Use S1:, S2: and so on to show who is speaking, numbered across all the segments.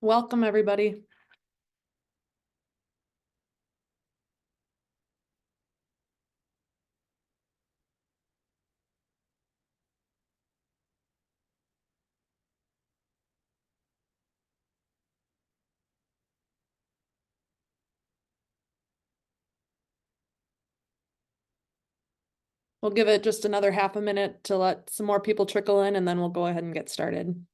S1: Welcome, everybody. We'll give it just another half a minute to let some more people trickle in, and then we'll go ahead and get started.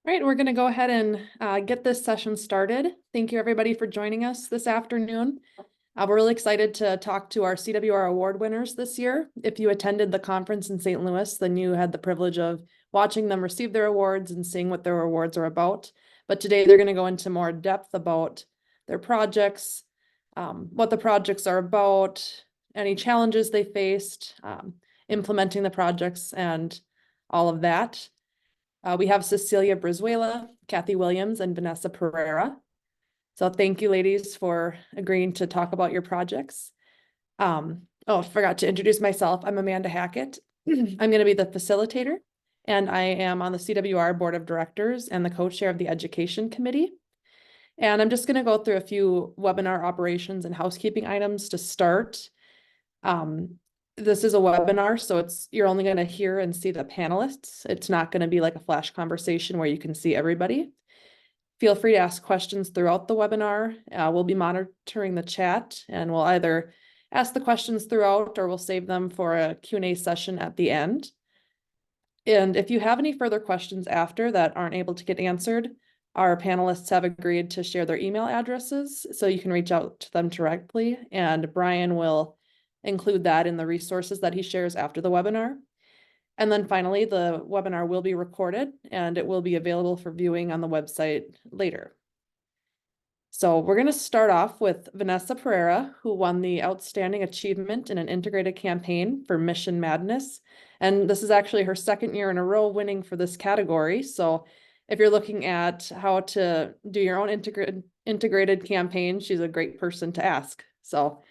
S1: All right, we're going to go ahead and get this session started. Thank you, everybody, for joining us this afternoon. We're really excited to talk to our CWR award winners this year. If you attended the conference in St. Louis, then you had the privilege of watching them receive their awards and seeing what their awards are about. But today they're going to go into more depth about their projects, what the projects are about, any challenges they faced, implementing the projects, and all of that. We have Cecilia Brizuela, Kathy Williams, and Vanessa Pereira. So thank you, ladies, for agreeing to talk about your projects. I forgot to introduce myself. I'm Amanda Hackett. I'm going to be the facilitator, and I am on the CWR Board of Directors and the co-chair of the Education Committee. And I'm just going to go through a few webinar operations and housekeeping items to start. This is a webinar, so you're only going to hear and see the panelists. It's not going to be like a flash conversation where you can see everybody. Feel free to ask questions throughout the webinar. We'll be monitoring the chat, and we'll either ask the questions throughout or we'll save them for a Q&A session at the end. And if you have any further questions after that aren't able to get answered, our panelists have agreed to share their email addresses, so you can reach out to them directly, and Brian will include that in the resources that he shares after the webinar. And then finally, the webinar will be recorded and it will be available for viewing on the website later. So we're going to start off with Vanessa Pereira, who won the Outstanding Achievement in an Integrated Campaign for Mission Madness. And this is actually her second year in a row winning for this category. So if you're looking at how to do your own integrated campaign, she's a great person to ask. So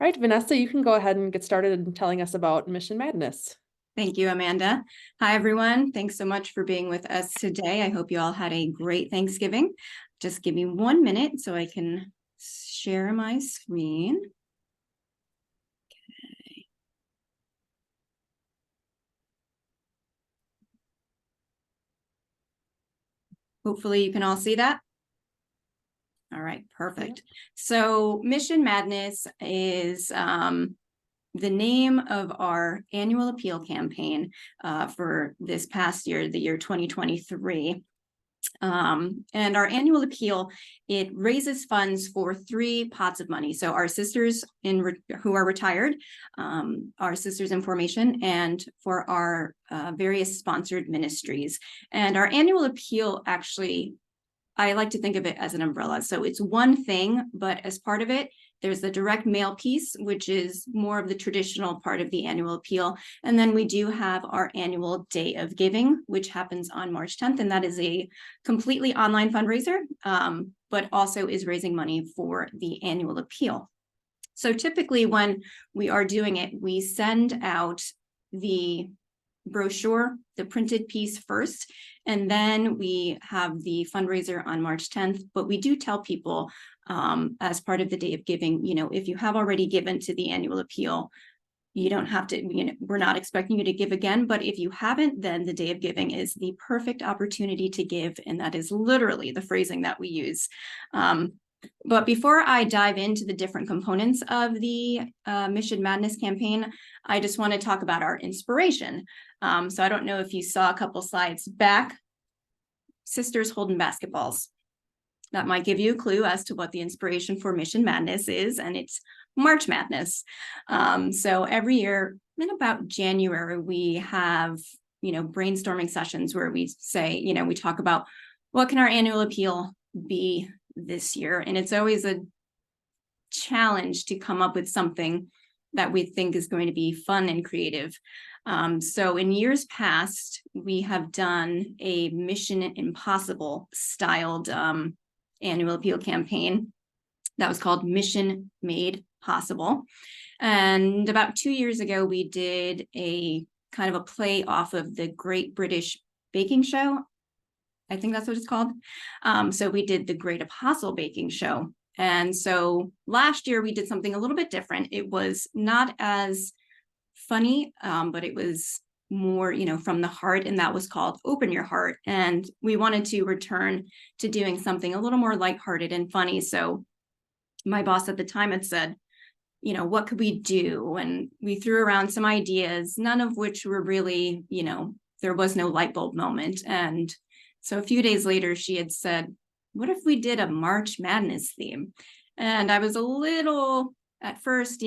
S1: all right, Vanessa, you can go ahead and get started in telling us about Mission Madness.
S2: Thank you, Amanda. Hi, everyone. Thanks so much for being with us today. I hope you all had a great Thanksgiving. Just give me 1 minute so I can share my screen. Okay. Hopefully you can all see that. All right, perfect. So Mission Madness is the name of our annual appeal campaign for this past year, the year 2023. And our annual appeal, it raises funds for 3 pots of money. So our sisters who are retired, our sisters in formation, and for our various sponsored ministries. And our annual appeal, actually, I like to think of it as an umbrella. So it's one thing, but as part of it, there's the direct mail piece, which is more of the traditional part of the annual appeal. And then we do have our annual Day of Giving, which happens on March 10th. And that is a completely online fundraiser, but also is raising money for the annual appeal. So typically when we are doing it, we send out the brochure, the printed piece first, and then we have the fundraiser on March 10th. But we do tell people as part of the Day of Giving, if you have already given to the annual appeal, you don't have to, we're not expecting you to give again, but if you haven't, then the Day of Giving is the perfect opportunity to give. And that is literally the phrasing that we use. But before I dive into the different components of the Mission Madness campaign, I just want to talk about our inspiration. So I don't know if you saw a couple slides back, sisters holding basketballs. that might give you a clue as to what the inspiration for Mission Madness is, and it's March Madness. So every year in about January, we have, brainstorming sessions where we say, we talk about what can our annual appeal be this year. And it's always a challenge to come up with something that we think is going to be fun and creative. So in years past, we have done a Mission Impossible styled annual appeal campaign that was called Mission Made Possible. And about 2 years ago, we did a kind of a play off of the Great British Baking Show. I think that's what it's called. So we did the Great Apostle Baking Show. And so last year we did something a little bit different. It was not as funny, but it was more, from the heart, and that was called Open Your Heart. And we wanted to return to doing something a little more lighthearted and funny. So my boss at the time had said, what could we do? And we threw around some ideas, none of which were really, there was no light bulb moment. And so a few days later, she had said, what if we did a March Madness theme? And I was a little, at first,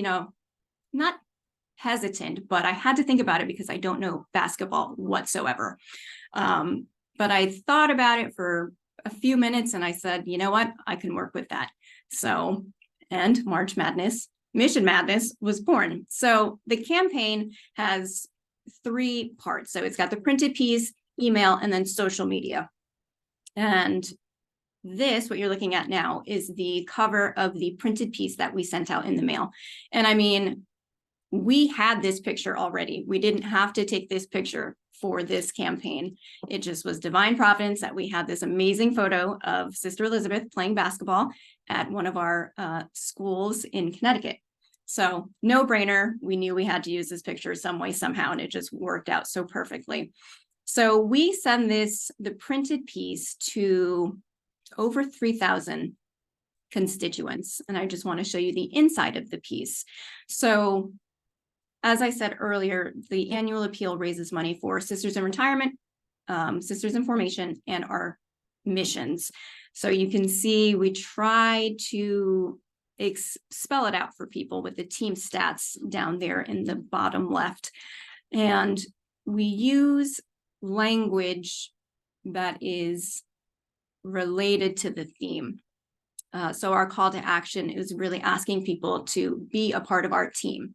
S2: not hesitant, but I had to think about it because I don't know basketball whatsoever. But I thought about it for a few minutes and I said, you know what, I can work with that. So, and March Madness, Mission Madness was born. So the campaign has 3 parts. So it's got the printed piece, email, and then social media. And this, what you're looking at now, is the cover of the printed piece that we sent out in the mail. And I mean, we had this picture already. We didn't have to take this picture for this campaign. It just was divine providence that we had this amazing photo of Sister Elizabeth playing basketball at one of our schools in Connecticut. So no brainer. We knew we had to use this picture some way, somehow, and it just worked out so perfectly. So we send the printed piece to over 3,000 constituents. And I just want to show you the inside of the piece. So as I said earlier, the annual appeal raises money for Sisters in Retirement, Sisters in Formation, and our missions. So you can see we try to spell it out for people with the team stats down there in the bottom left. And we use language that is related to the theme. So our call to action is really asking people to be a part of our team.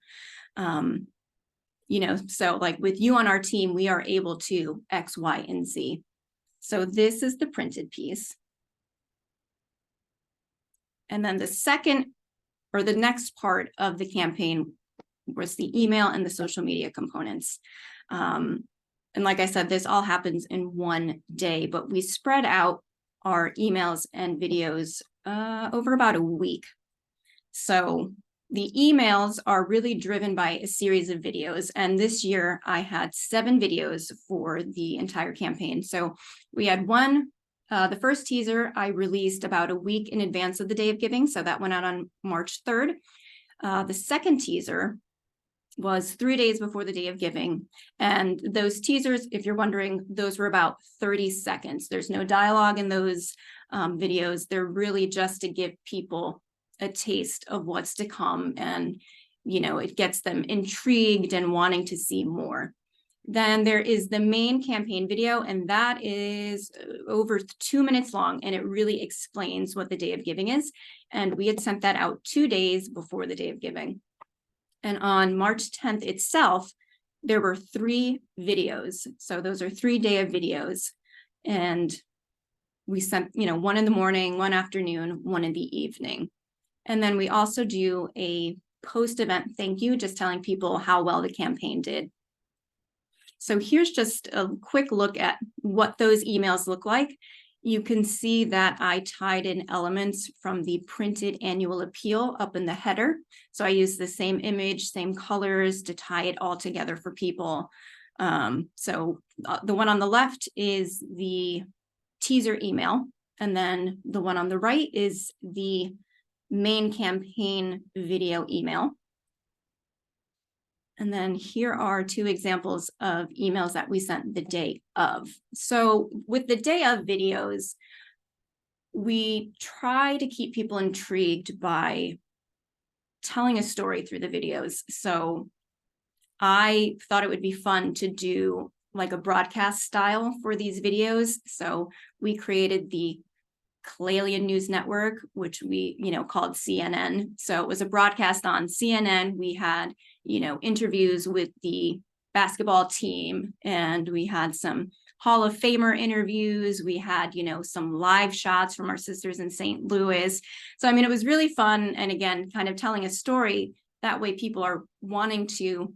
S2: So like with you on our team, we are able to X, Y, and Z. So this is the printed piece. And then the second or the next part of the campaign was the email and the social media components. And like I said, this all happens in one day, but we spread out our emails and videos over about a week. So the emails are really driven by a series of videos. And this year I had 7 videos for the entire campaign. So we had one, the first teaser I released about a week in advance of the Day of Giving. So that went out on March 3rd. The second teaser was 3 days before the Day of Giving. And those teasers, if you're wondering, those were about 30 seconds. There's no dialogue in those videos. They're really just to give people a taste of what's to come. And, it gets them intrigued and wanting to see more. Then there is the main campaign video, and that is over 2 minutes long, and it really explains what the Day of Giving is. And we had sent that out 2 days before the Day of Giving. And on March 10th itself, there were 3 videos. So those are 3 day of videos. And we sent, one in the morning, one afternoon, one in the evening. And then we also do a post-event thank you, just telling people how well the campaign did. So here's just a quick look at what those emails look like. You can see that I tied in elements from the printed annual appeal up in the header. So I used the same image, same colors to tie it all together for people. So the one on the left is the teaser email. And then the one on the right is the main campaign video email. And then here are 2 examples of emails that we sent the day of. So with the day of videos, we try to keep people intrigued by telling a story through the videos. So I thought it would be fun to do like a broadcast style for these videos. So we created the Kalalian News Network, which we, called CNN. So it was a broadcast on CNN. We had, interviews with the basketball team, and we had some Hall of Famer interviews. We had, some live shots from our sisters in St. Louis. So, it was really fun. And again, kind of telling a story. That way people are wanting to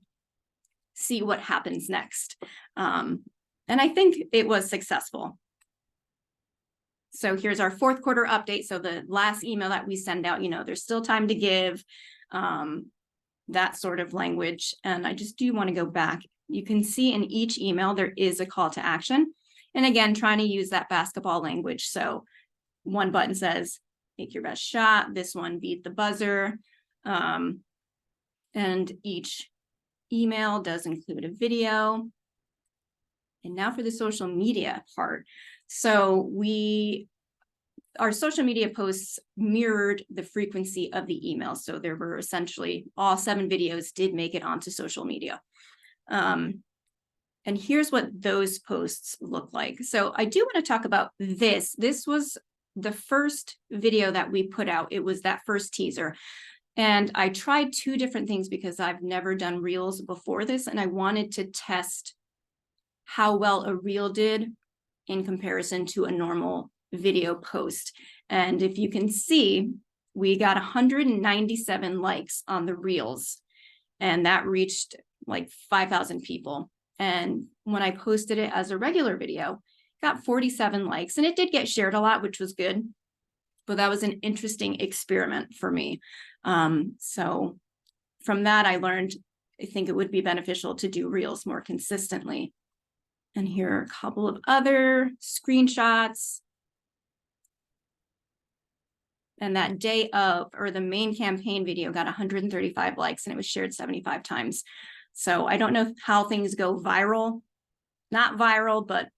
S2: see what happens next. And I think it was successful. So here's our fourth quarter update. So the last email that we send out, there's still time to give, that sort of language. And I just do want to go back. You can see in each email, there is a call to action. And again, trying to use that basketball language. So one button says, make your best shot. This one, beat the buzzer. And each email does include a video. And now for the social media part. So our social media posts mirrored the frequency of the email. So there were essentially all 7 videos did make it onto social media. And here's what those posts look like. So I do want to talk about this. This was the first video that we put out. It was that first teaser. And I tried 2 different things because I've never done reels before this. And I wanted to test how well a reel did in comparison to a normal video post. And if you can see, we got 197 likes on the reels, and that reached like 5,000 people. And when I posted it as a regular video, got 47 likes, and it did get shared a lot, which was good. But that was an interesting experiment for me. So from that, I learned, I think it would be beneficial to do reels more consistently. And here are a couple of other screenshots. And that day of, or the main campaign video got 135 likes, and it was shared 75 times. So I don't know how things go viral, not viral, but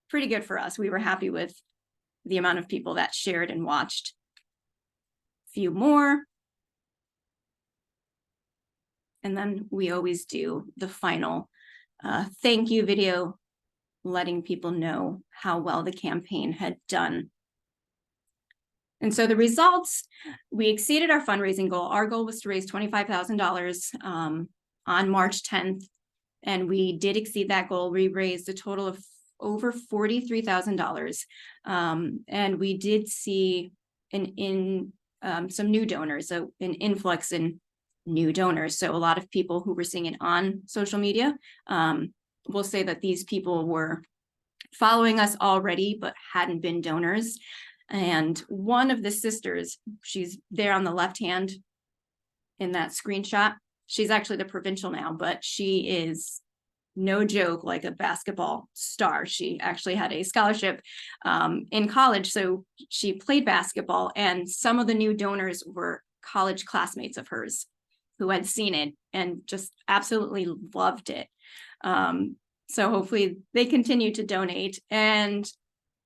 S2: pretty good for us. We were happy with the amount of people that shared and watched. A few more. And then we always do the final thank you video, letting people know how well the campaign had done. And so the results, we exceeded our fundraising goal. Our goal was to raise $25,000 on March 10th, and we did exceed that goal. We raised a total of over $43,000, and we did see some new donors, so an influx in new donors. So a lot of people who were seeing it on social media, will say that these people were following us already, but hadn't been donors. And one of the sisters, she's there on the left hand in that screenshot. She's actually the provincial now, but she is no joke, like a basketball star. She actually had a scholarship in college. So she played basketball, and some of the new donors were college classmates of hers who had seen it and just absolutely loved it. So hopefully they continue to donate. And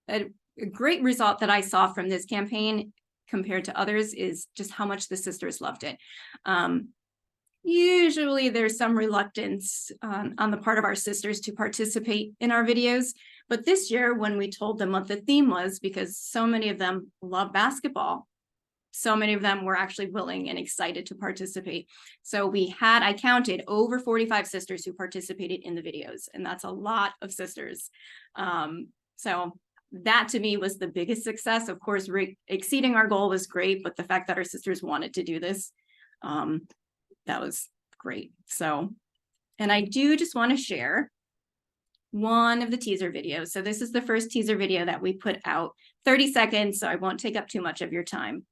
S2: a great result that I saw from this campaign compared to others is just how much the sisters loved it. Usually there's some reluctance on the part of our sisters to participate in our videos. But this year, when we told them what the theme was, because so many of them love basketball, so many of them were actually willing and excited to participate. So I counted over 45 sisters who participated in the videos, and that's a lot of sisters. So that to me was the biggest success. Of course, exceeding our goal was great, but the fact that our sisters wanted to do this, that was great. So, and I do just want to share one of the teaser videos. So this is the first teaser video that we put out, 30 seconds, so I won't take up too much of your time.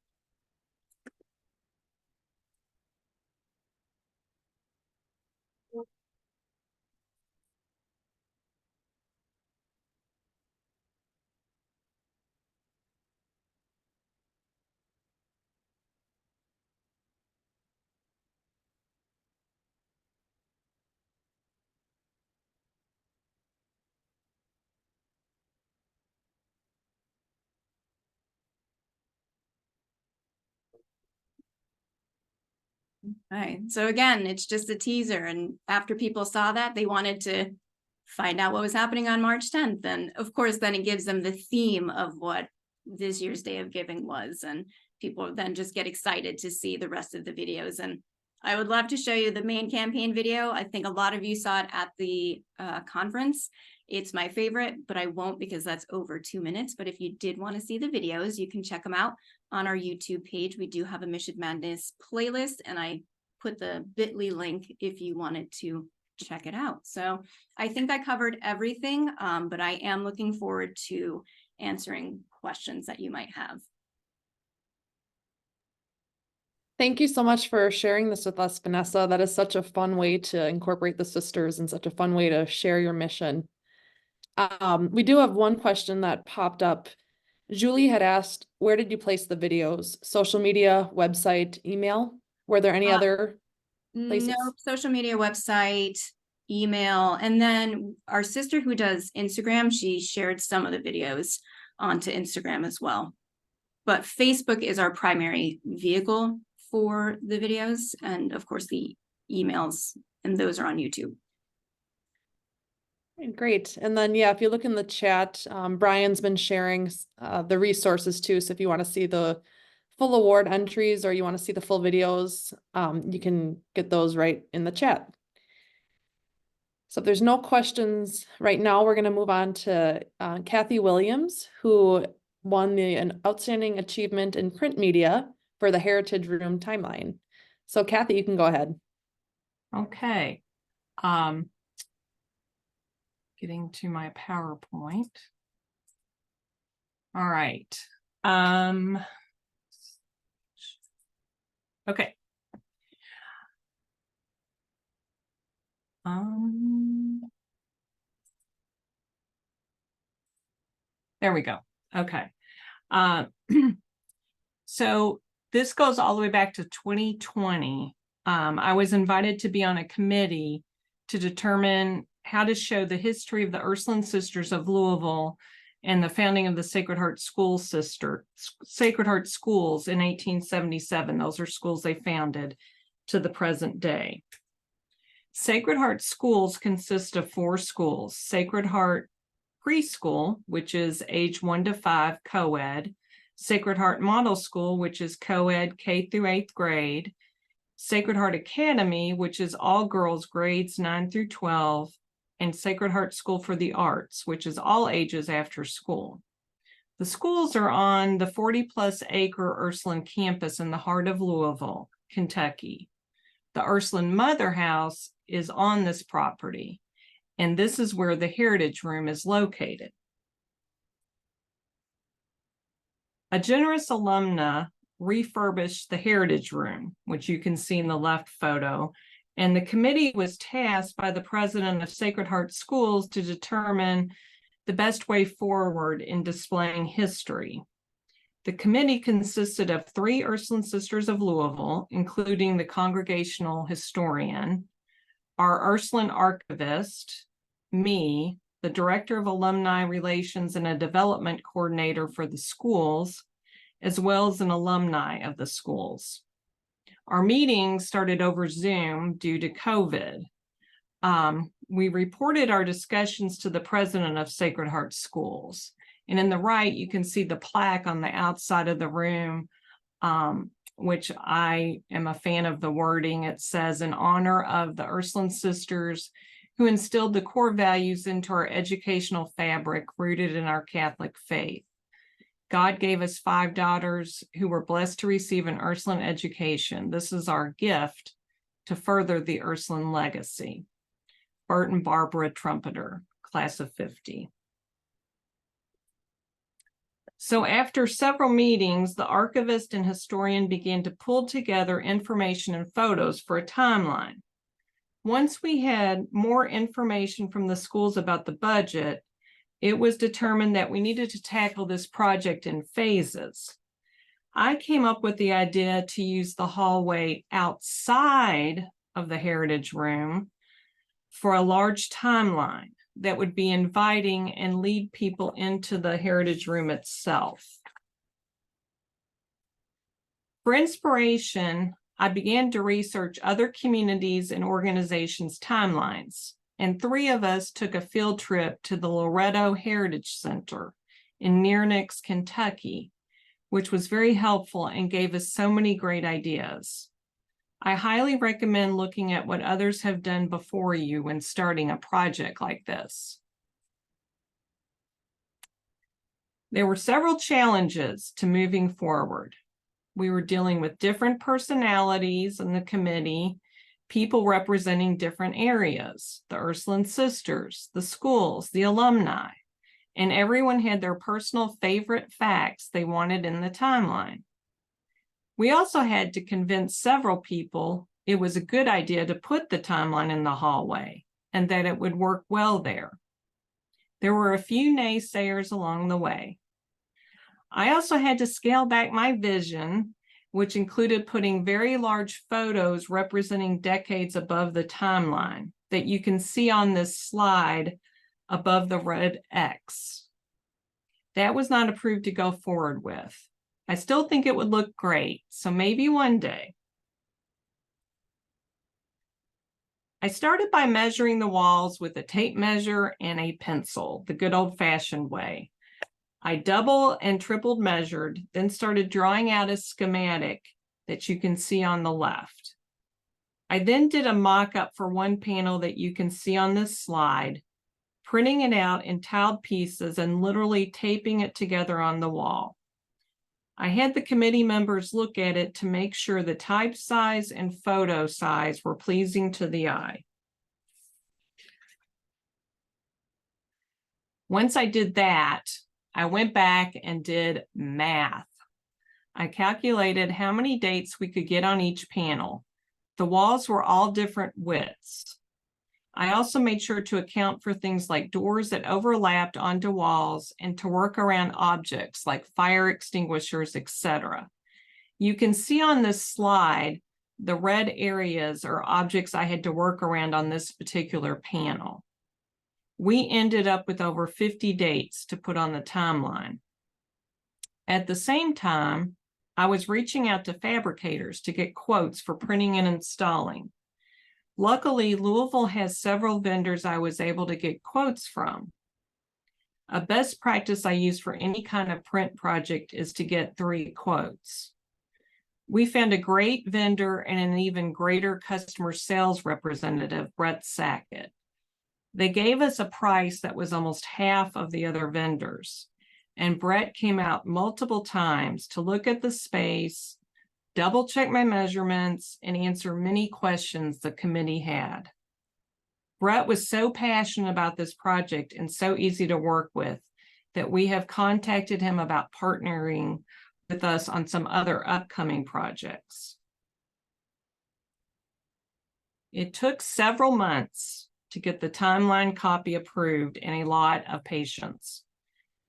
S2: Right. So again, it's just a teaser. And after people saw that, they wanted to find out what was happening on March 10th. And of course, then it gives them the theme of what this year's Day of Giving was. And people then just get excited to see the rest of the videos. And I would love to show you the main campaign video. I think a lot of you saw it at the conference. It's my favorite, but I won't because that's over 2 minutes. But if you did want to see the videos, you can check them out on our YouTube page. We do have a Mission Madness playlist, and I put the bit.ly link if you wanted to check it out. So I think I covered everything, but I am looking forward to answering questions that you might have.
S1: Thank you so much for sharing this with us, Vanessa. That is such a fun way to incorporate the sisters and such a fun way to share your mission. We do have one question that popped up. Julie had asked, where did you place the videos? Social media, website, email? Were there any other places?
S2: No, social media, website, email, and then our sister who does Instagram, she shared some of the videos onto Instagram as well. But Facebook is our primary vehicle for the videos, and of course the emails, and those are on YouTube.
S1: Great. And then, yeah, if you look in the chat, Brian's been sharing the resources too. So if you want to see the full award entries or you want to see the full videos, you can get those right in the chat. So if there's no questions right now, we're going to move on to Kathy Williams, who won an Outstanding Achievement in Print Media for the Heritage Room Timeline. So Kathy, you can go ahead.
S3: Okay. Getting to my PowerPoint. All right. Okay. There we go. Okay. So this goes all the way back to 2020. I was invited to be on a committee to determine how to show the history of the Ursuline Sisters of Louisville and the founding of the Sacred Heart Schools in 1877. Those are schools they founded to the present day. Sacred Heart Schools consist of 4 schools: Sacred Heart Preschool, which is age 1 to 5 co-ed; Sacred Heart Model School, which is co-ed K through 8th grade; Sacred Heart Academy, which is all girls grades 9 through 12, and Sacred Heart School for the Arts, which is all ages after school. The schools are on the 40+ acre Ursuline campus in the heart of Louisville, Kentucky. The Ursuline Mother House is on this property, and this is where the Heritage Room is located. A generous alumna refurbished the Heritage Room, which you can see in the left photo, and the committee was tasked by the president of Sacred Heart Schools to determine the best way forward in displaying history. The committee consisted of 3 Ursuline Sisters of Louisville, including the congregational historian, our Ursuline archivist, me, the director of alumni relations and a development coordinator for the schools, as well as an alumni of the schools. Our meeting started over Zoom due to COVID. We reported our discussions to the president of Sacred Heart Schools. And in the right, you can see the plaque on the outside of the room, which I am a fan of the wording. It says, in honor of the Ursuline Sisters who instilled the core values into our educational fabric rooted in our Catholic faith. God gave us 5 daughters who were blessed to receive an Ursuline education. This is our gift to further the Ursuline legacy. Bert and Barbara Trumpeter, class of 50. So after several meetings, the archivist and historian began to pull together information and photos for a timeline. Once we had more information from the schools about the budget, it was determined that we needed to tackle this project in phases. I came up with the idea to use the hallway outside of the Heritage Room for a large timeline that would be inviting and lead people into the Heritage Room itself. For inspiration, I began to research other communities and organizations' timelines, and 3 of us took a field trip to the Loretto Heritage Center in Nearnix, Kentucky, which was very helpful and gave us so many great ideas. I highly recommend looking at what others have done before you when starting a project like this. There were several challenges to moving forward. We were dealing with different personalities in the committee, people representing different areas, the Ursuline sisters, the schools, the alumni, and everyone had their personal favorite facts they wanted in the timeline. We also had to convince several people it was a good idea to put the timeline in the hallway and that it would work well there. There were a few naysayers along the way. I also had to scale back my vision, which included putting very large photos representing decades above the timeline that you can see on this slide above the red X. That was not approved to go forward with. I still think it would look great, so maybe one day. I started by measuring the walls with a tape measure and a pencil, the good old-fashioned way. I double and tripled measured, then started drawing out a schematic that you can see on the left. I then did a mock-up for one panel that you can see on this slide, printing it out in tiled pieces and literally taping it together on the wall. I had the committee members look at it to make sure the type size and photo size were pleasing to the eye. Once I did that, I went back and did math. I calculated how many dates we could get on each panel. The walls were all different widths. I also made sure to account for things like doors that overlapped onto walls and to work around objects like fire extinguishers, etc. You can see on this slide, the red areas are objects I had to work around on this particular panel. We ended up with over 50 dates to put on the timeline. At the same time, I was reaching out to fabricators to get quotes for printing and installing. Luckily, Louisville has several vendors I was able to get quotes from. A best practice I use for any kind of print project is to get 3 quotes. We found a great vendor and an even greater customer sales representative, Brett Hackett. They gave us a price that was almost half of the other vendors, and Brett came out multiple times to look at the space, double check my measurements, and answer many questions the committee had. Brett was so passionate about this project and so easy to work with that we have contacted him about partnering with us on some other upcoming projects. It took several months to get the timeline copy approved and a lot of patience.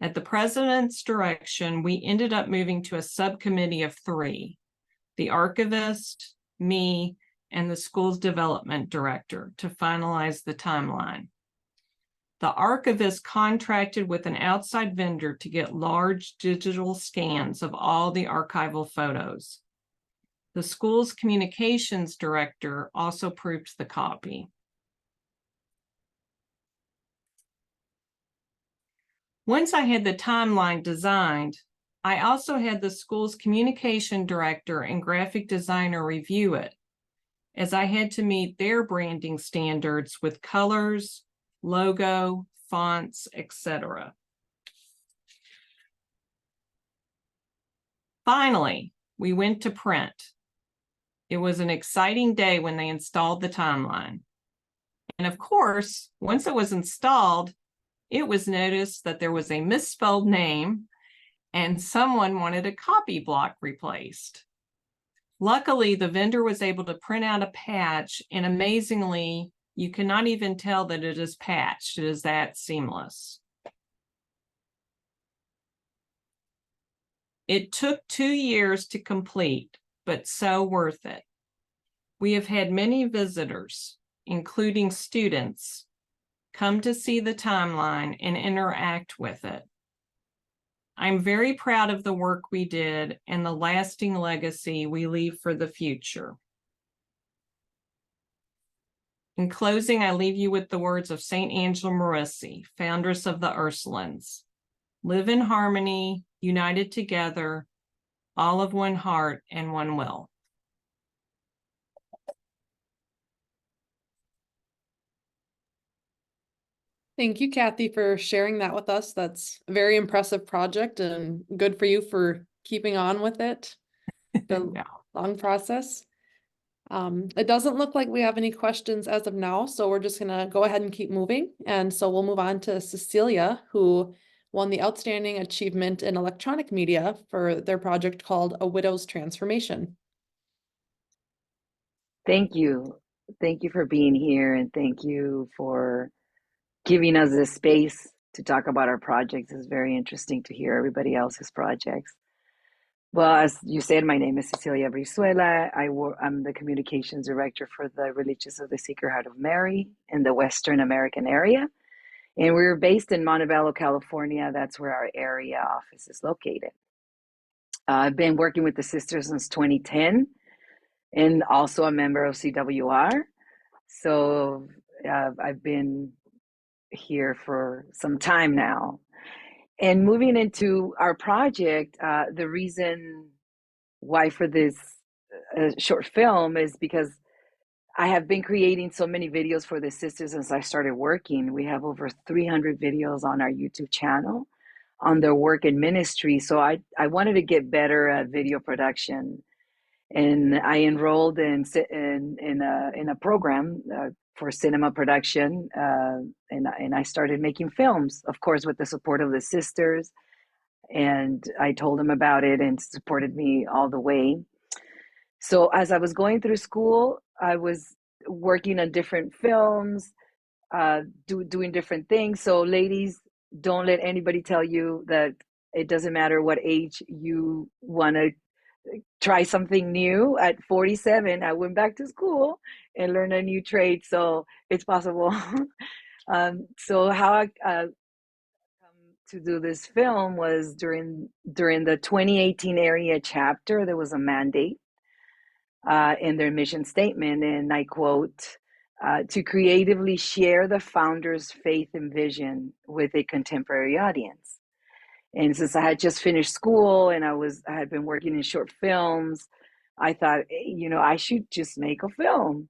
S3: At the president's direction, we ended up moving to a subcommittee of 3. The archivist, me, and the school's development director to finalize the timeline. The archivist contracted with an outside vendor to get large digital scans of all the archival photos. The school's communications director also proofed the copy. Once I had the timeline designed, I also had the school's communication director and graphic designer review it, as I had to meet their branding standards with colors, logo, fonts, etc. Finally, we went to print. It was an exciting day when they installed the timeline. And of course, once it was installed, it was noticed that there was a misspelled name and someone wanted a copy block replaced. Luckily, the vendor was able to print out a patch, and amazingly, you cannot even tell that it is patched. It is that seamless. It took 2 years to complete, but so worth it. We have had many visitors, including students, come to see the timeline and interact with it. I'm very proud of the work we did and the lasting legacy we leave for the future. In closing, I leave you with the words of Saint Angela Merici, foundress of the Ursulines. Live in harmony, united together, all of one heart and one will.
S1: Thank you, Kathy, for sharing that with us. That's a very impressive project and good for you for keeping on with it. The
S3: Yeah.
S1: long process. It doesn't look like we have any questions as of now, so we're just gonna go ahead and keep moving. And so we'll move on to Cecilia, who won the Outstanding Achievement in Electronic Media for their project called A Widow's Transformation.
S4: Thank you. Thank you for being here, and thank you for giving us this space to talk about our projects. It's very interesting to hear everybody else's projects. Well, as you said, my name is Cecilia Brizuela. I'm the communications director for the Religious of the Sacred Heart of Mary in the Western American area. And we're based in Montebello, California. That's where our area office is located. I've been working with the sisters since 2010 and also a member of CWR. So I've been here for some time now. And moving into our project, the reason why for this short film is because I have been creating so many videos for the sisters since I started working. We have over 300 videos on our YouTube channel on their work in ministry. So I wanted to get better at video production. And I enrolled in a program for cinema production, and I started making films, of course, with the support of the sisters. And I told them about it and supported me all the way. So as I was going through school, I was working on different films, doing different things. So ladies, don't let anybody tell you that it doesn't matter what age you want to try something new. At 47, I went back to school and learned a new trade, so it's possible. So how I come to do this film was during the 2018 area chapter. There was a mandate in their mission statement, and I quote, to creatively share the founder's faith and vision with a contemporary audience. And since I had just finished school and I had been working in short films, I thought, I should just make a film.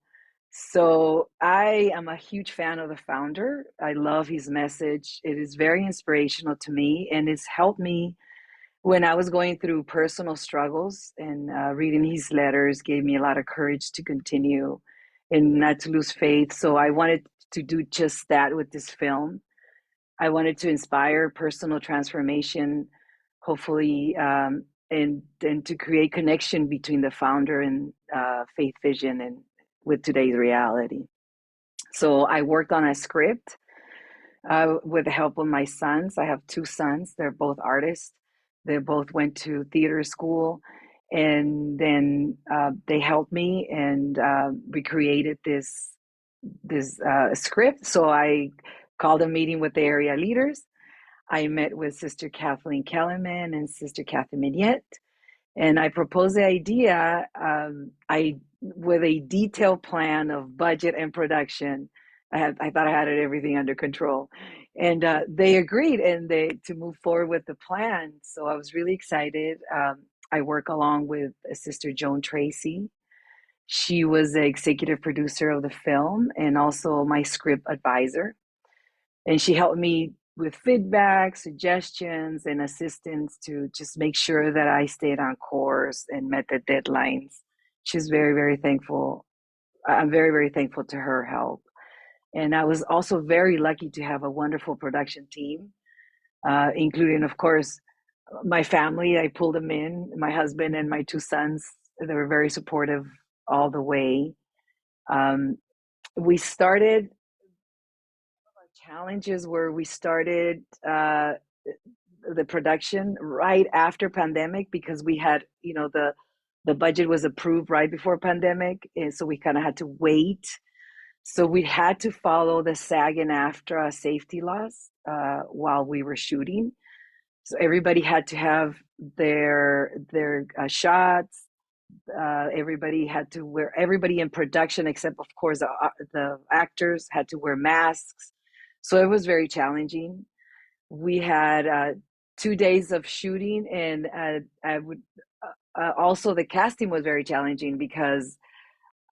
S4: So I am a huge fan of the founder. I love his message. It is very inspirational to me, and it's helped me when I was going through personal struggles, and reading his letters gave me a lot of courage to continue and not to lose faith. So I wanted to do just that with this film. I wanted to inspire personal transformation, hopefully, and to create connection between the founder and faith vision and with today's reality. So I worked on a script with the help of my sons. I have two sons. They're both artists. They both went to theater school. And then they helped me, and we created this script. So I called a meeting with the area leaders. I met with Sister Kathleen Kellerman and Sister Kathy Mignette, and I proposed the idea with a detailed plan of budget and production. I thought I had everything under control, and they agreed to move forward with the plan. So I was really excited. I work along with Sister Joan Tracy. She was the executive producer of the film and also my script advisor. And she helped me with feedback, suggestions, and assistance to just make sure that I stayed on course and met the deadlines. She's very, very thankful. I'm very, very thankful to her help. And I was also very lucky to have a wonderful production team, including, of course, my family. I pulled them in, my husband and my two sons. They were very supportive all the way. We started challenges where we started the production right after pandemic, because we had, the budget was approved right before pandemic, and so we kind of had to wait. So we had to follow the SAG and AFTRA safety laws while we were shooting. So everybody had to have their shots. Everybody had to wear, everybody in production, except of course the actors, had to wear masks. So it was very challenging. We had 2 days of shooting, and I would also the casting was very challenging because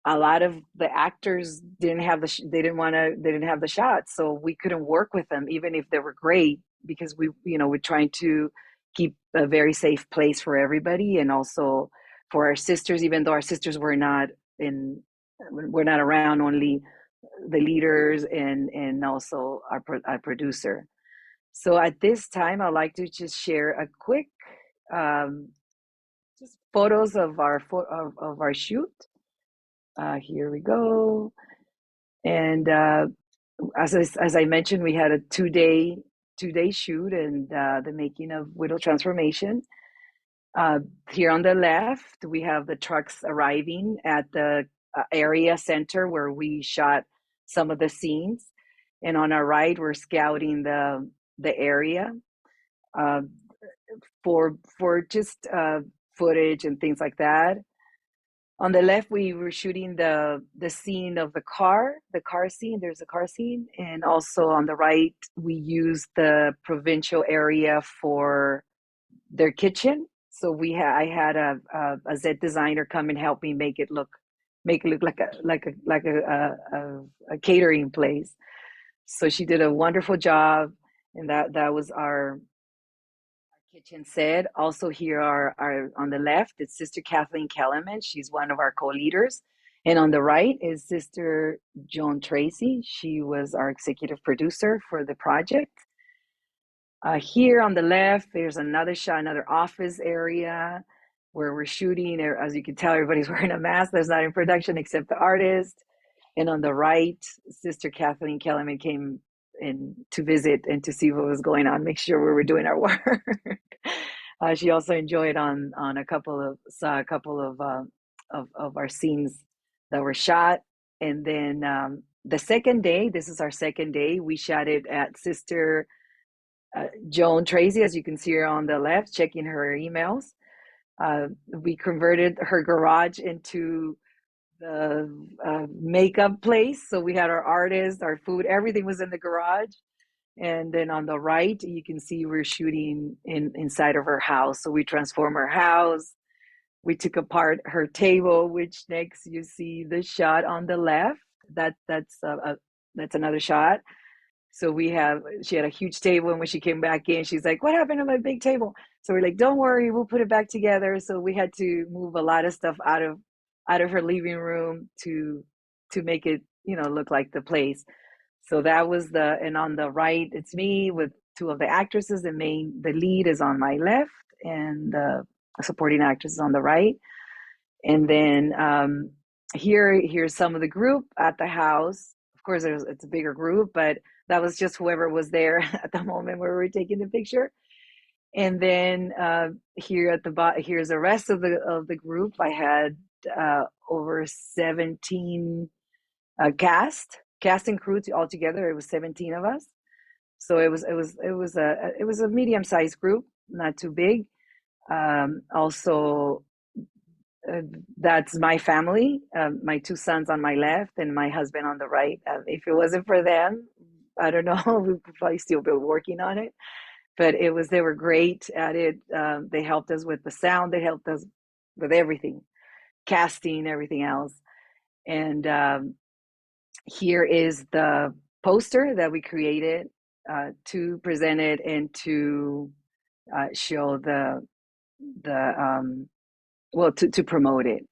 S4: a lot of the actors didn't have they didn't have the shots, so we couldn't work with them even if they were great, because we're trying to keep a very safe place for everybody, and also for our sisters, even though our sisters we're not around, only the leaders and also our producer. So at this time, I'd like to just share a quick just photos of our shoot. Here we go. And as I mentioned, we had a two-day shoot, and the making of Widow Transformation. Here on the left, we have the trucks arriving at the area center where we shot some of the scenes, and on our right, we're scouting the area for just footage and things like that. On the left, we were shooting the scene of the car scene. There's a car scene. And also on the right, we used the provincial area for their kitchen. So I had a Z designer come and help me make it look like a catering place. So she did a wonderful job, and that was our kitchen set. Also here are on the left, it's Sister Kathleen Kellerman. She's one of our co-leaders. And on the right is Sister Joan Tracy. She was our executive producer for the project. Here on the left, there's another shot, another office area where we're shooting. As you can tell, everybody's wearing a mask. That's not in production except the artist. And on the right, Sister Kathleen Kellerman came in to visit and to see what was going on, make sure we were doing our work. She also enjoyed saw a couple of our scenes that were shot. And then the second day, this is our second day, we shot it at Sister Joan Tracy, as you can see her on the left, checking her emails. We converted her garage into the makeup place. So we had our artists, our food, everything was in the garage. And then on the right, you can see we're shooting inside of her house. So we transformed her house. We took apart her table, which next you see the shot on the left. That's another shot. So she had a huge table, and when she came back in, she's like, "What happened to my big table?" So we're like, "Don't worry, we'll put it back together." So we had to move a lot of stuff out of her living room to make it, look like the place. So that was and on the right, it's me with two of the actresses. The lead is on my left, and the supporting actress is on the right. And then here's some of the group at the house. Of course, it's a bigger group, but that was just whoever was there at the moment where we were taking the picture. And then here at the bottom, here's the rest of the group. I had over 17 cast and crew altogether. It was 17 of us. So it was a medium-sized group, not too big. Also, that's my family, my two sons on my left and my husband on the right. If it wasn't for them, I don't know, we would probably still be working on it. But they were great at it. They helped us with the sound. They helped us with everything, casting, everything else. And here is the poster that we created to present it and to show to promote it.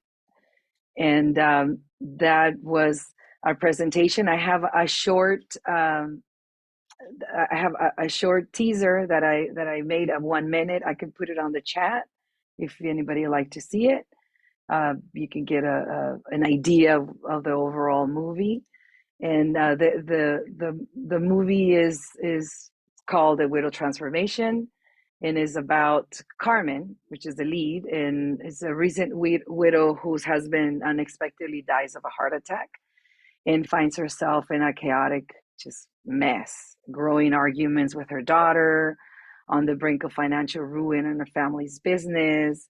S4: And that was our presentation. I have a short teaser that I made of 1 minute. I can put it on the chat if anybody would like to see it. You can get an idea of the overall movie. And the movie is called A Widow Transformation, and is about Carmen, which is the lead, and it's a recent widow whose husband unexpectedly dies of a heart attack and finds herself in a chaotic just mess, growing arguments with her daughter, on the brink of financial ruin in her family's business,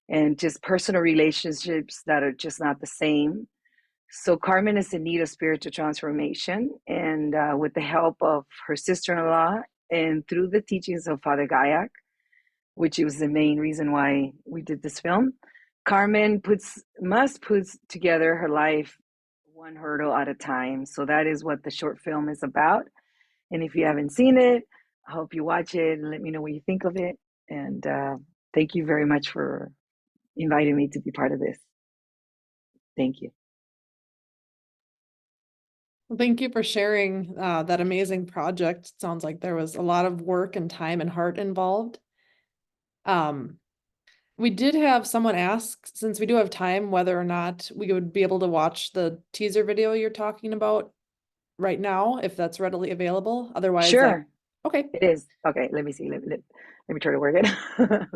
S4: and just personal relationships that are just not the same. So Carmen is in need of spiritual transformation, and with the help of her sister-in-law and through the teachings of Father Gayak, which was the main reason why we did this film, Carmen must put together her life one hurdle at a time. So that is what the short film is about. And if you haven't seen it, I hope you watch it and let me know what you think of it. And thank you very much for inviting me to be part of this. Thank you.
S1: Well, thank you for sharing that amazing project. It sounds like there was a lot of work and time and heart involved. We did have someone ask, since we do have time, whether or not we would be able to watch the teaser video you're talking about right now, if that's readily available. Otherwise,
S4: Sure.
S1: Okay.
S4: It is. Okay, let me see. Let me try to work it.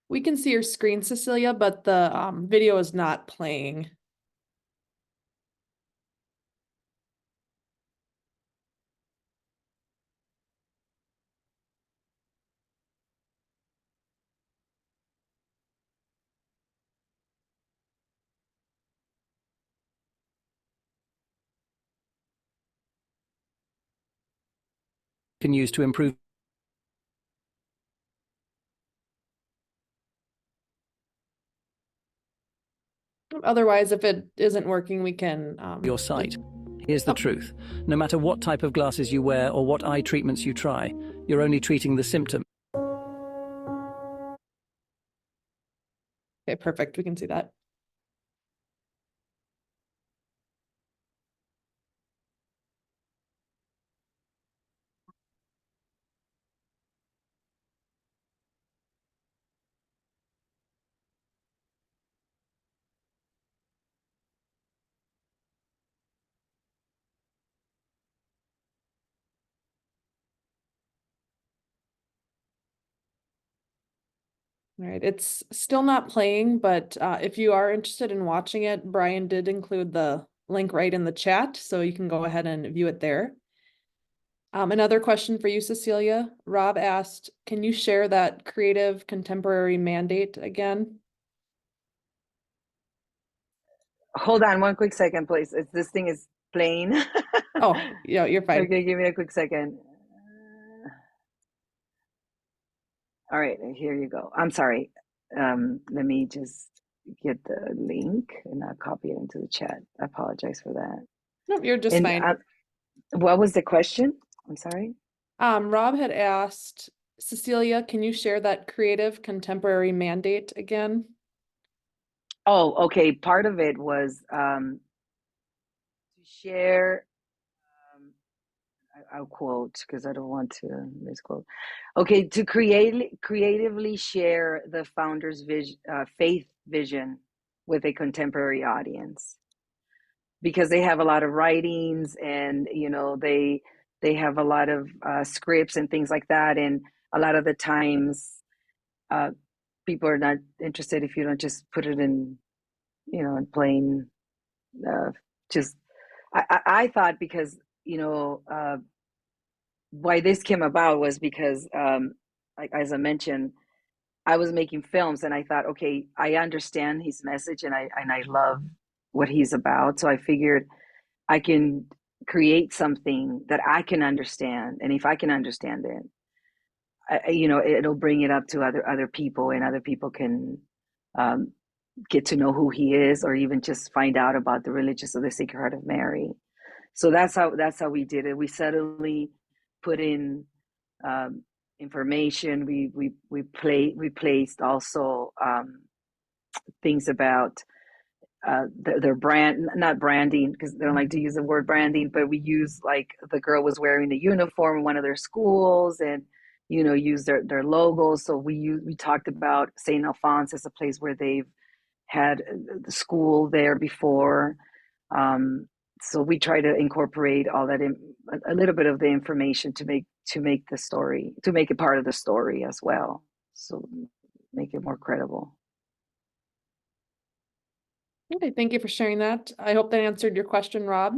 S1: We can see your screen, Cecilia, but the video is not playing.
S5: Can use to improve
S1: Otherwise, if it isn't working, we can
S5: your sight. Here's the truth. No matter what type of glasses you wear or what eye treatments you try, you're only treating the symptom.
S1: Okay, perfect. We can see that. All right, it's still not playing, but if you are interested in watching it, Brian did include the link right in the chat, so you can go ahead and view it there. Another question for you, Cecilia. Rob asked, can you share that creative contemporary mandate again?
S4: Hold on one quick second, please. This thing is playing.
S1: Oh, yeah, you're fine.
S4: Okay, give me a quick second. All right, here you go. I'm sorry. Let me just get the link and I'll copy it into the chat. I apologize for that.
S1: No, you're just
S4: And
S1: fine.
S4: what was the question? I'm sorry.
S1: Rob had asked, Cecilia, can you share that creative contemporary mandate again?
S4: Oh, okay. Part of it was to share. I'll quote because I don't want to misquote. Okay, to creatively share the founder's vision, faith vision with a contemporary audience, because they have a lot of writings and they have a lot of scripts and things like that, and a lot of the times people are not interested if you don't just put it in in plain just I thought, because why this came about was because like as I mentioned, I was making films and I thought, okay, I understand his message and I love what he's about, so I figured I can create something that I can understand, and if I can understand it, it'll bring it up to other people, and other people can get to know who he is, or even just find out about the religious of the Sacred Heart of Mary. So that's how we did it. We suddenly put in information. We placed also things about their brand, not branding, because they don't like to use the word branding, but we use like the girl was wearing a uniform in one of their schools, and use their logos. So we talked about St. Alphonse as a place where they've had the school there before. So we try to incorporate all that in a little bit of the information to make the story, to make it part of the story as well. So make it more credible.
S1: Okay, thank you for sharing that. I hope that answered your question, Rob.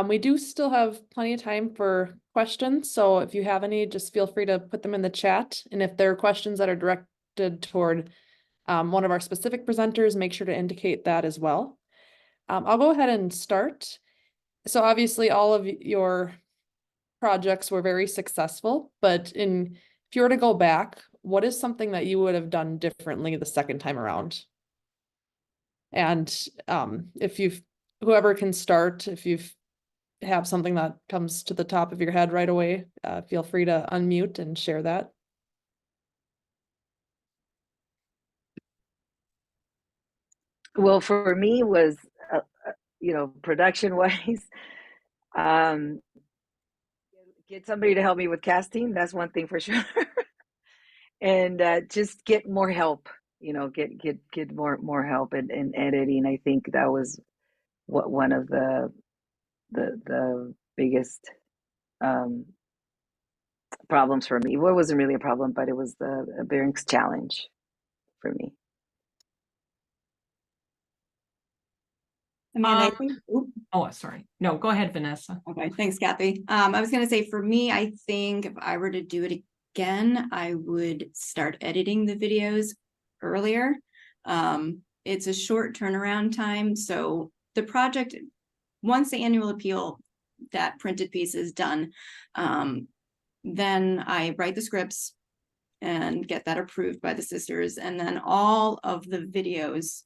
S1: We do still have plenty of time for questions, so if you have any, just feel free to put them in the chat. And if there are questions that are directed toward one of our specific presenters, make sure to indicate that as well. I'll go ahead and start. So obviously all of your projects were very successful, but if you were to go back, what is something that you would have done differently the second time around? And whoever can start, if you have something that comes to the top of your head right away, feel free to unmute and share that.
S4: Well, for me was, production wise, get somebody to help me with casting. That's one thing for sure. And just get more help, get more help in editing. I think that was one of the biggest problems for me. Well, it wasn't really a problem, but it was the biggest challenge for me.
S2: I mean, I think,
S3: Oh, sorry. No, go ahead, Vanessa.
S2: okay, thanks, Kathy. I was gonna say, for me, I think if I were to do it again, I would start editing the videos earlier. It's a short turnaround time, so the project, once the annual appeal, that printed piece is done, then I write the scripts and get that approved by the sisters, and then all of the videos,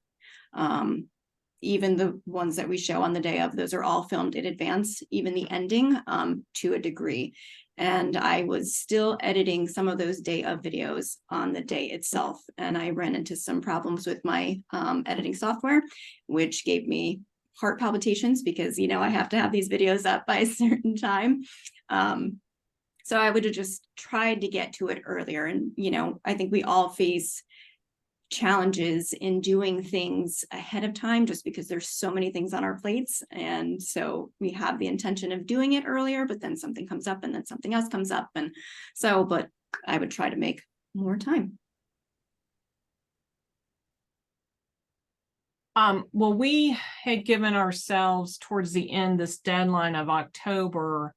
S2: even the ones that we show on the day of, those are all filmed in advance, even the ending, to a degree. And I was still editing some of those day of videos on the day itself. And I ran into some problems with my editing software, which gave me heart palpitations because, I have to have these videos up by a certain time. So I would have just tried to get to it earlier. And, I think we all face challenges in doing things ahead of time just because there's so many things on our plates. And so we have the intention of doing it earlier, but then something comes up and then something else comes up. And so, but I would try to make more time.
S3: Well, we had given ourselves towards the end this deadline of October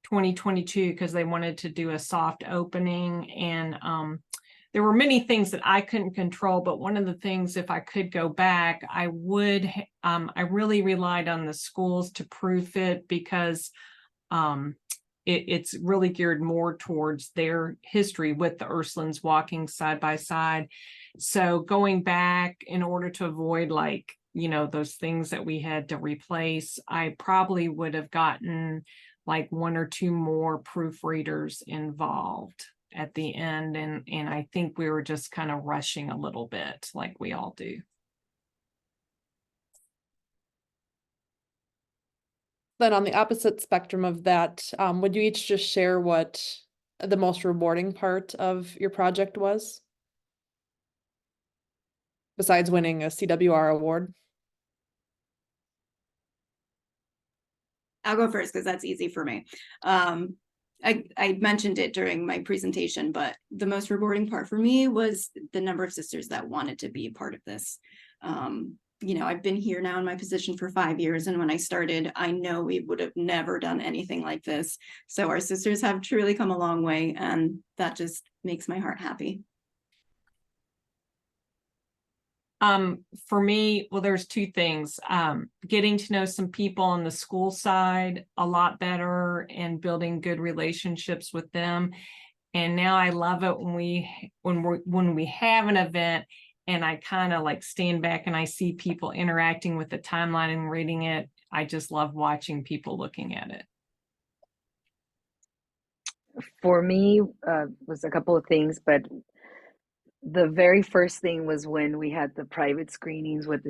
S3: 2022 because they wanted to do a soft opening, and there were many things that I couldn't control, but one of the things, if I could go back, I would. I really relied on the schools to proof it because it's really geared more towards their history with the Ursulines walking side by side. So going back in order to avoid those things that we had to replace, I probably would have gotten like one or two more proofreaders involved at the end. And I think we were just kind of rushing a little bit like we all do.
S1: Then on the opposite spectrum of that, would you each just share what the most rewarding part of your project was? Besides winning a CWR award?
S2: I'll go first because that's easy for me. I mentioned it during my presentation, but the most rewarding part for me was the number of sisters that wanted to be a part of this. I've been here now in my position for 5 years, and when I started, I know we would have never done anything like this. So our sisters have truly come a long way, and that just makes my heart happy.
S3: For me, well, there's two things. Getting to know some people on the school side a lot better and building good relationships with them. And now I love it when we have an event and I kind of like stand back and I see people interacting with the timeline and reading it. I just love watching people looking at it.
S4: For me, was a couple of things, but the very first thing was when we had the private screenings with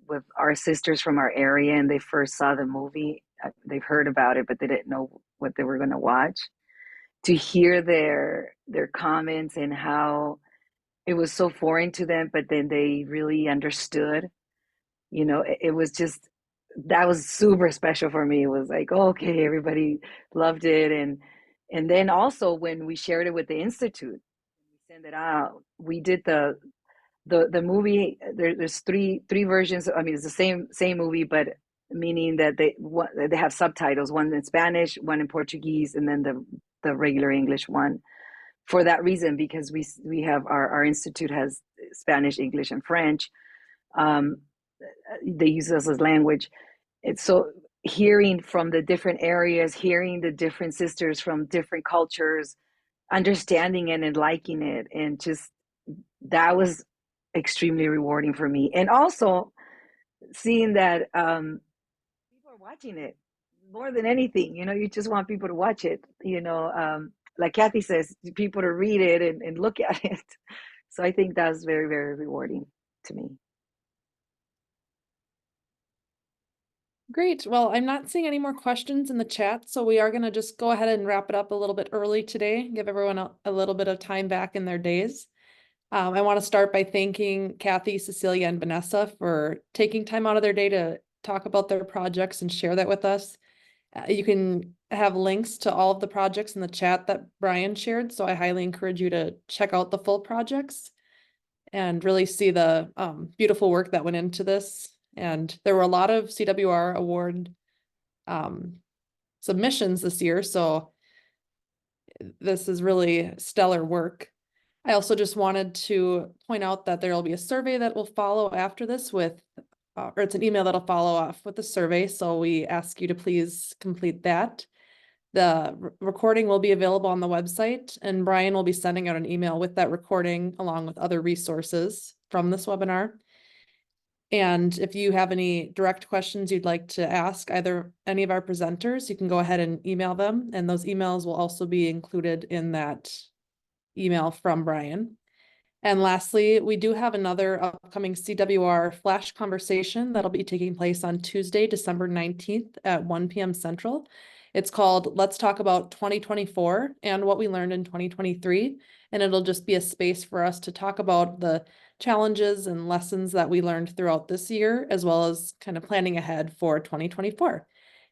S4: with our sisters from our area, and they first saw the movie. They've heard about it, but they didn't know what they were going to watch. To hear their comments and how it was so foreign to them, but then they really understood. It was just, that was super special for me. It was like, oh, okay, everybody loved it, and then also when we shared it with the institute, we sent it out. We did the movie. There's three versions. I mean, it's the same movie, but meaning that they have subtitles, one in Spanish, one in Portuguese, and then the regular English one. For that reason, because we have our institute has Spanish, English, and French. They use us as language. It's so hearing from the different areas, hearing the different sisters from different cultures, understanding it and liking it, and just that was extremely rewarding for me. And also seeing that people are watching it more than anything. You just want people to watch it. Like Kathy says, people to read it and look at it. So I think that's very, very rewarding to me.
S1: Great. Well, I'm not seeing any more questions in the chat, so we are going to just go ahead and wrap it up a little bit early today, give everyone a little bit of time back in their days. I want to start by thanking Kathy, Cecilia, and Vanessa for taking time out of their day to talk about their projects and share that with us. You can have links to all of the projects in the chat that Brian shared, so I highly encourage you to check out the full projects and really see the beautiful work that went into this. And there were a lot of CWR award submissions this year, so this is really stellar work. I also just wanted to point out that there will be a survey that will follow after this or it's an email that'll follow off with the survey. So we ask you to please complete that. The recording will be available on the website, and Brian will be sending out an email with that recording along with other resources from this webinar. And if you have any direct questions you'd like to ask either any of our presenters, you can go ahead and email them. And those emails will also be included in that email from Brian. And lastly, we do have another upcoming CWR flash conversation that'll be taking place on Tuesday, December 19th at 1 p.m. Central. It's called Let's Talk About 2024 and What We Learned in 2023. And it'll just be a space for us to talk about the challenges and lessons that we learned throughout this year, as well as kind of planning ahead for 2024.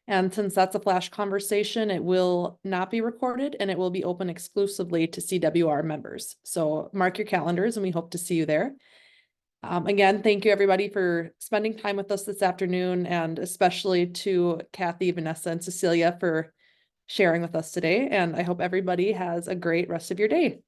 S1: And since that's a flash conversation, it will not be recorded and it will be open exclusively to CWR members. So mark your calendars and we hope to see you there. Again, thank you everybody for spending time with us this afternoon, and especially to Kathy, Vanessa, and Cecilia for sharing with us today. And I hope everybody has a great rest of your day.